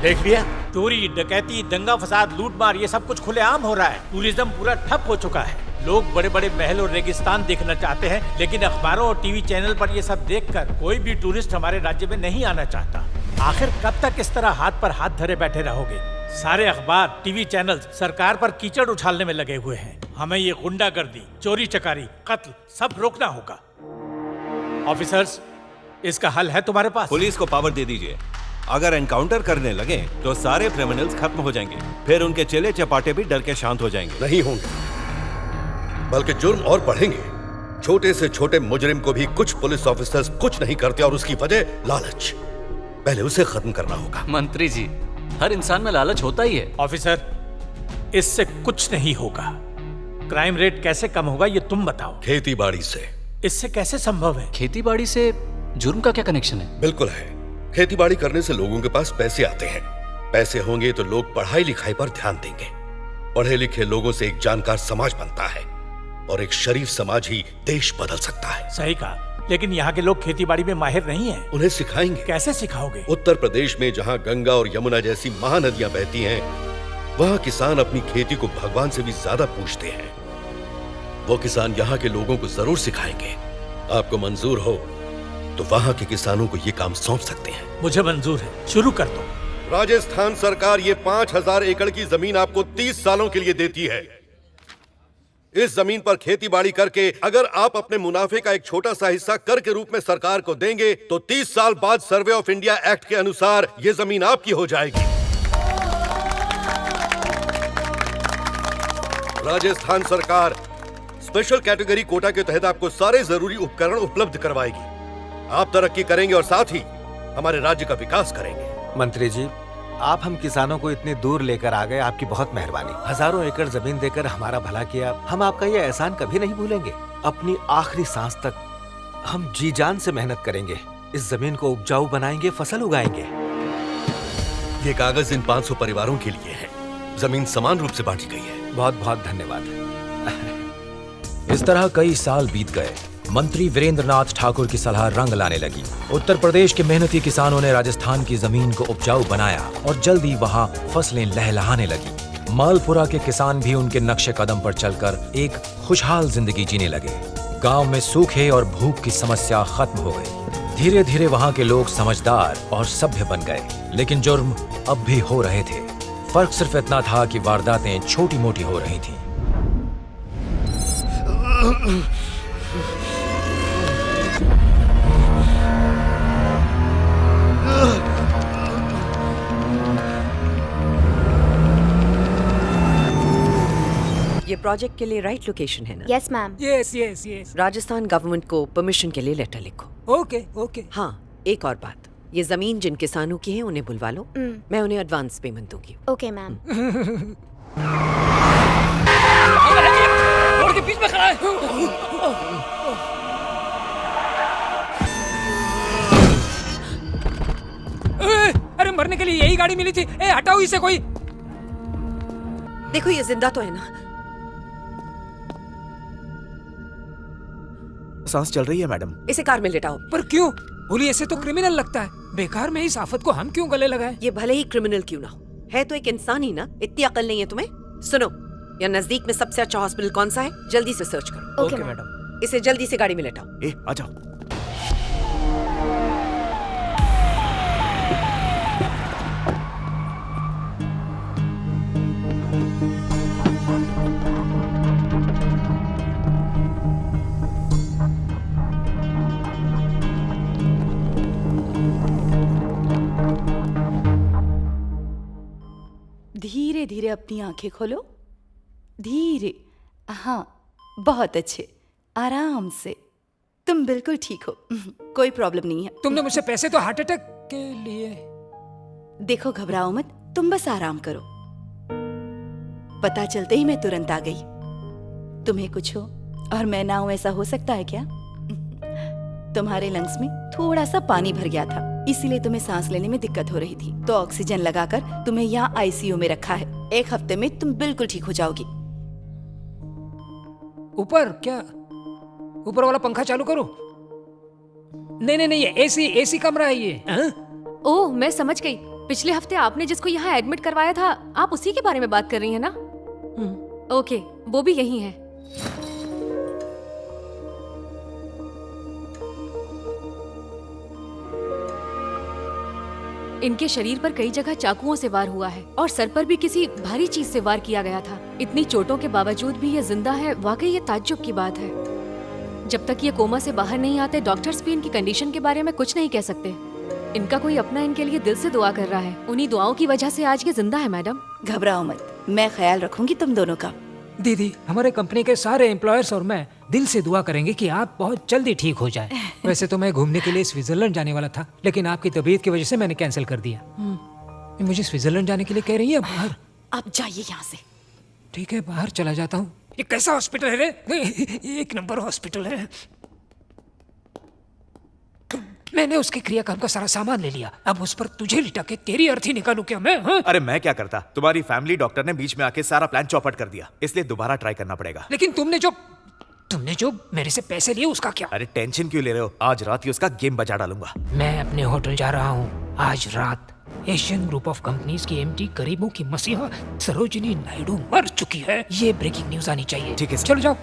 देख लिया, चोरी, डकैती, दंगा फसाद, लूटमार, ये सब कुछ खुलेआम हो रहा है। टूरिज्म पूरा ठप हो चुका है। लोग बड़े बड़े महल और रेगिस्तान देखना चाहते हैं, लेकिन अखबारों और टीवी चैनल पर ये सब देखकर कोई भी टूरिस्ट हमारे राज्य में नहीं आना चाहता। आखिर कब तक इस तरह हाथ पर हाथ धरे बैठे रहोगे? सारे अखबार, टीवी चैनल सरकार पर कीचड़ उछालने में लगे हुए हैं। हमें ये गुंडागर्दी, चोरी चकारी, कत्ल सब रोकना होगा। ऑफिसर्स, इसका हल है तुम्हारे पास? पुलिस को पावर दे दीजिए। अगर एनकाउंटर करने लगे तो सारे क्रिमिनल्स खत्म हो जाएंगे, फिर उनके चेले चपाटे भी डर के शांत हो जाएंगे। नहीं होंगे, बल्कि जुर्म और बढ़ेंगे। छोटे से छोटे मुजरिम को भी कुछ पुलिस ऑफिसर्स कुछ नहीं करते, और उसकी वजह लालच। पहले उसे खत्म करना होगा। मंत्री जी, हर इंसान में लालच होता ही है। ऑफिसर, इससे कुछ नहीं होगा। क्राइम रेट कैसे कम होगा ये तुम बताओ। खेती बाड़ी से। इससे कैसे संभव है? खेती बाड़ी से जुर्म का क्या कनेक्शन है? बिल्कुल है। खेती बाड़ी करने से लोगों के पास पैसे आते हैं। पैसे होंगे तो लोग पढ़ाई लिखाई पर ध्यान देंगे। पढ़े लिखे लोगों से एक जानकार समाज बनता है, और एक शरीफ समाज ही देश बदल सकता है। सही कहा, लेकिन यहाँ के लोग खेती बाड़ी में माहिर नहीं हैं। उन्हें सिखाएंगे। कैसे सिखाओगे? उत्तर प्रदेश में जहाँ गंगा और यमुना जैसी महानदियां बहती हैं, वहाँ किसान अपनी खेती को भगवान से भी ज्यादा पूजते हैं। वो किसान यहाँ के लोगों को जरूर सिखाएंगे। आपको मंजूर हो तो वहाँ के किसानों को ये काम सौंप सकते हैं। मुझे मंजूर है, शुरू कर दो। राजस्थान सरकार ये 5000 एकड़ की जमीन आपको 30 सालों के लिए देती है। इस जमीन पर खेती बाड़ी करके अगर आप अपने मुनाफे का एक छोटा सा हिस्सा कर के रूप में सरकार को देंगे तो 30 साल बाद सर्वे ऑफ इंडिया एक्ट के अनुसार ये जमीन आपकी हो जाएगी। राजस्थान सरकार स्पेशल कैटेगरी कोटा के तहत आपको सारे जरूरी उपकरण उपलब्ध करवाएगी। आप तरक्की करेंगे और साथ ही हमारे राज्य का विकास करेंगे। मंत्री जी, आप हम किसानों को इतनी दूर लेकर आ गए, आपकी बहुत मेहरबानी। हजारों एकड़ जमीन देकर हमारा भला किया। हम आपका ये एहसान कभी नहीं भूलेंगे। अपनी आखिरी सांस तक हम जी जान से मेहनत करेंगे। इस जमीन को उपजाऊ बनाएंगे, फसल उगाएंगे। ये कागज इन 500 परिवारों के लिए है। जमीन समान रूप से बांटी गई है। बहुत बहुत धन्यवाद। इस तरह कई साल बीत गए। मंत्री वीरेंद्र नाथ ठाकुर की सलाह रंग लाने लगी। उत्तर प्रदेश के मेहनती किसानों ने राजस्थान की जमीन को उपजाऊ बनाया और जल्दी वहां फसलें लहलहाने लगी। मालपुरा के किसान भी उनके नक्शे कदम पर चलकर एक खुशहाल जिंदगी जीने लगे। गांव में सूखे और भूख की समस्या खत्म हो गई। धीरे धीरे वहां के लोग समझदार और सभ्य बन गए, लेकिन जुर्म अब भी हो रहे थे। फर्क सिर्फ इतना था कि वारदातें छोटी मोटी हो रही थी। ये प्रोजेक्ट के लिए राइट लोकेशन है ना? Yes ma'am. Yes yes yes. Rajasthan government को परमिशन के लिए लेटर लिखो। Okay okay. हाँ, एक और बात, ये जमीन जिन किसानों की है उन्हें बुलवा लो। मैं उन्हें एडवांस पेमेंट दूंगी। Okay ma'am. रोड के बीच में खड़ा है। अरे मरने के लिए यही गाड़ी मिली थी। ए हटाओ इसे कोई। देखो ये जिंदा तो है ना? सांस चल रही है मैडम। इसे कार में लेटाओ। पर क्यों? बोली ऐसे तो क्रिमिनल लगता है। बेकार में इस आफत को हम क्यों गले लगाए? ये भले ही क्रिमिनल क्यों ना हो, है तो एक इंसान ही ना। इतनी अकल नहीं है तुम्हें? सुनो, यहाँ नजदीक में सबसे अच्छा हॉस्पिटल कौन सा है? जल्दी से सर्च करो। Okay madam. इसे जल्दी से गाड़ी में लेटाओ। ए, आ जाओ। धीरे धीरे अपनी आंखें खोलो। धीरे। हाँ, बहुत अच्छे। आराम से। तुम बिल्कुल ठीक हो। कोई प्रॉब्लम नहीं है। तुमने मुझसे पैसे तो हार्ट अटैक के लिए। देखो, घबराओ मत, तुम बस आराम करो। पता चलते ही मैं तुरंत आ गई। तुम्हें कुछ हो और मैं ना हूं, ऐसा हो सकता है क्या? तुम्हारे लंग्स में थोड़ा सा पानी भर गया था, इसीलिए तुम्हें सांस लेने में दिक्कत हो रही थी। तो ऑक्सीजन लगाकर तुम्हें यहाँ आईसीयू में रखा है। 1 हफ्ते में तुम बिल्कुल ठीक हो जाओगी। ऊपर क्या? ऊपर वाला पंखा चालू करो। नहीं नहीं नहीं, एसी कमरा है ये। ओह, मैं समझ गई। पिछले हफ्ते आपने जिसको यहाँ एडमिट करवाया था, आप उसी के बारे में बात कर रही हैं ना? ओके, वो भी यही है। इनके शरीर पर कई जगह चाकुओं से वार हुआ है और सर पर भी किसी भारी चीज से वार किया गया था। इतनी चोटों के बावजूद भी ये जिंदा है, वाकई ये ताज्जुब की बात है। जब तक ये कोमा से बाहर नहीं आते, डॉक्टर्स भी इनकी कंडीशन के बारे में कुछ नहीं कह सकते। इनका कोई अपना इनके लिए दिल से दुआ कर रहा है। उन्हीं दुआओं की वजह से आज ये जिंदा है। मैडम घबराओ मत, मैं ख्याल रखूंगी तुम दोनों का। दीदी, हमारे कंपनी के सारे एम्प्लॉयर्स और मैं दिल से दुआ करेंगे कि आप बहुत जल्दी ठीक हो जाए। वैसे तो मैं घूमने के लिए स्विट्जरलैंड जाने वाला था, लेकिन आपकी तबीयत की वजह से मैंने कैंसिल कर दिया। मुझे स्विट्जरलैंड जाने के लिए कह रही है बाहर। आप जाइए यहाँ से। ठीक है, बाहर चला जाता हूँ। ये कैसा हॉस्पिटल है रे? एक नंबर हॉस्पिटल है। मैंने उसके क्रियाक्रम का सारा सामान ले लिया, अब उस पर तुझे लिटा के तेरी अर्थी निकालू क्या मैं? हाँ? अरे मैं क्या करता, तुम्हारी फैमिली डॉक्टर ने बीच में आके सारा प्लान चौपट कर दिया, इसलिए दोबारा ट्राई करना पड़ेगा। लेकिन तुमने जो मेरे से पैसे लिए उसका क्या? अरे टेंशन क्यों ले रहे हो, आज रात ही उसका गेम बजा डालूंगा। मैं अपने होटल जा रहा हूँ आज रात। एशियन ग्रुप ऑफ कंपनीज की एमडी गरीबों की मसीहा सरोजिनी नायडू मर चुकी है। ये ब्रेकिंग न्यूज आनी चाहिए। ठीक है, चलो जाओ।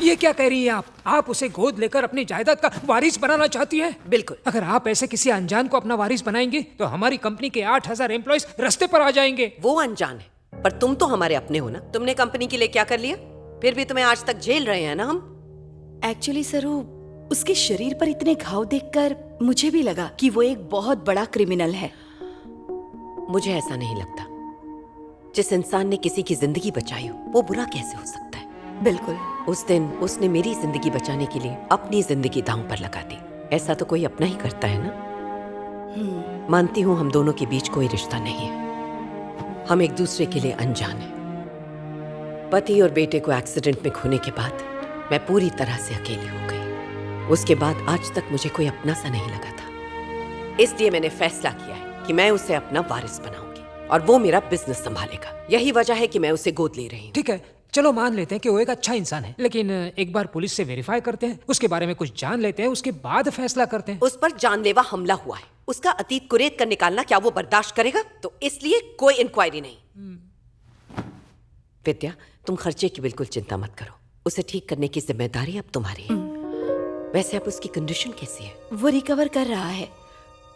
ये क्या कह रही है आप उसे गोद लेकर अपनी जायदाद का वारिस बनाना चाहती हैं? बिल्कुल। अगर आप ऐसे किसी अनजान को अपना वारिस बनाएंगे तो हमारी कंपनी के 8000 एम्प्लॉयज रास्ते पर आ जाएंगे। वो अनजान है, पर तुम तो हमारे अपने हो ना। तुमने कंपनी के लिए क्या कर लिया? फिर भी तुम्हें आज तक झेल रहे हैं ना हम। एक्चुअली सरू, उसके शरीर पर इतने घाव देखकर मुझे भी लगा कि वो एक बहुत बड़ा क्रिमिनल है। मुझे ऐसा नहीं लगता। जिस इंसान ने किसी की जिंदगी बचाई हो वो बुरा कैसे हो सकता है? बिल्कुल। उस दिन उसने मेरी जिंदगी बचाने के लिए अपनी जिंदगी दांव पर लगा दी। ऐसा तो कोई अपना ही करता है ना। मानती हूँ हम दोनों के बीच कोई रिश्ता नहीं है, हम एक दूसरे के लिए अनजान हैं। पति और बेटे को एक्सीडेंट में खोने के बाद मैं पूरी तरह से अकेली हो गई। उसके बाद आज तक मुझे कोई अपना सा नहीं लगा था। इसलिए मैंने फैसला किया है कि मैं उसे अपना वारिस बनाऊंगी और वो मेरा बिजनेस संभालेगा। यही वजह है कि मैं उसे गोद ले रही हूँ। ठीक है, चलो मान लेते हैं कि वो एक अच्छा इंसान है, लेकिन एक बार पुलिस से वेरीफाई करते हैं, उसके बारे में कुछ जान लेते हैं, उसके बाद फैसला करते हैं। उस पर जानलेवा हमला हुआ है, उसका अतीत कुरेद कर निकालना क्या वो बर्दाश्त करेगा? तो इसलिए कोई इंक्वायरी नहीं। विद्या, तुम खर्चे की बिल्कुल चिंता मत करो, उसे ठीक करने की जिम्मेदारी अब तुम्हारी है। वैसे अब उसकी कंडीशन कैसी है? वो रिकवर कर रहा है,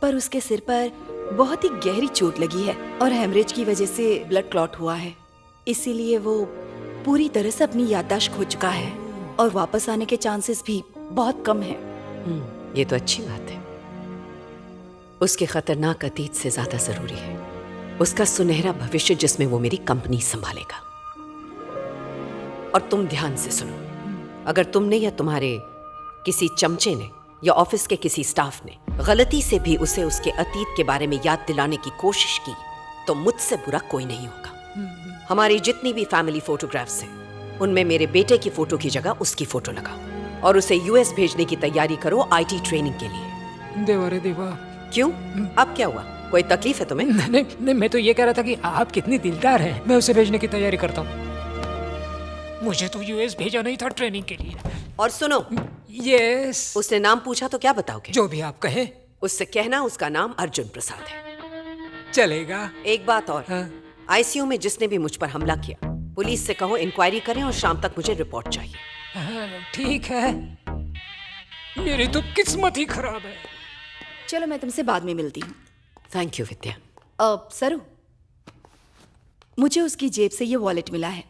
पर उसके सिर पर बहुत ही गहरी चोट लगी है और हेमरेज की वजह से ब्लड क्लॉट हुआ है। इसीलिए वो पूरी तरह से अपनी याददाश्त खो चुका है और वापस आने के चांसेस भी बहुत कम है। ये तो अच्छी बात है। उसके खतरनाक अतीत से ज्यादा जरूरी है उसका सुनहरा भविष्य, जिसमें वो मेरी कंपनी संभालेगा। और तुम ध्यान से सुनो, अगर तुमने या तुम्हारे किसी चमचे ने या ऑफिस के किसी स्टाफ ने गलती से भी उसे उसके अतीत के बारे में याद दिलाने की कोशिश की, तो मुझसे बुरा कोई नहीं होगा। हमारी जितनी भी फैमिली फोटोग्राफ्स हैं, उनमें मेरे बेटे की फोटो की जगह उसकी फोटो लगाओ और उसे यूएस भेजने की तैयारी करो आईटी ट्रेनिंग के लिए। देवा रे देवा। क्यों, अब क्या हुआ? कोई तकलीफ है तुम्हें? नहीं, मैं तो ये कह रहा था कि आप कितनी दिलदार हैं। मैं उसे भेजने की तैयारी करता हूँ। मुझे तो यूएस भेजा नहीं था ट्रेनिंग के लिए। और सुनो, यस, उसने नाम पूछा तो क्या बताओगे? जो भी आप कहें। उससे कहना उसका नाम अर्जुन प्रसाद है। चलेगा। एक बात और, आईसीयू में जिसने भी मुझ पर हमला किया, पुलिस से कहो इंक्वायरी करें और शाम तक मुझे रिपोर्ट चाहिए। ठीक है, मेरी तो किस्मत ही खराब है। चलो मैं तुमसे बाद में मिलती हूँ। थैंक यू विद्या। सरू, मुझे उसकी जेब से ये वॉलेट मिला है।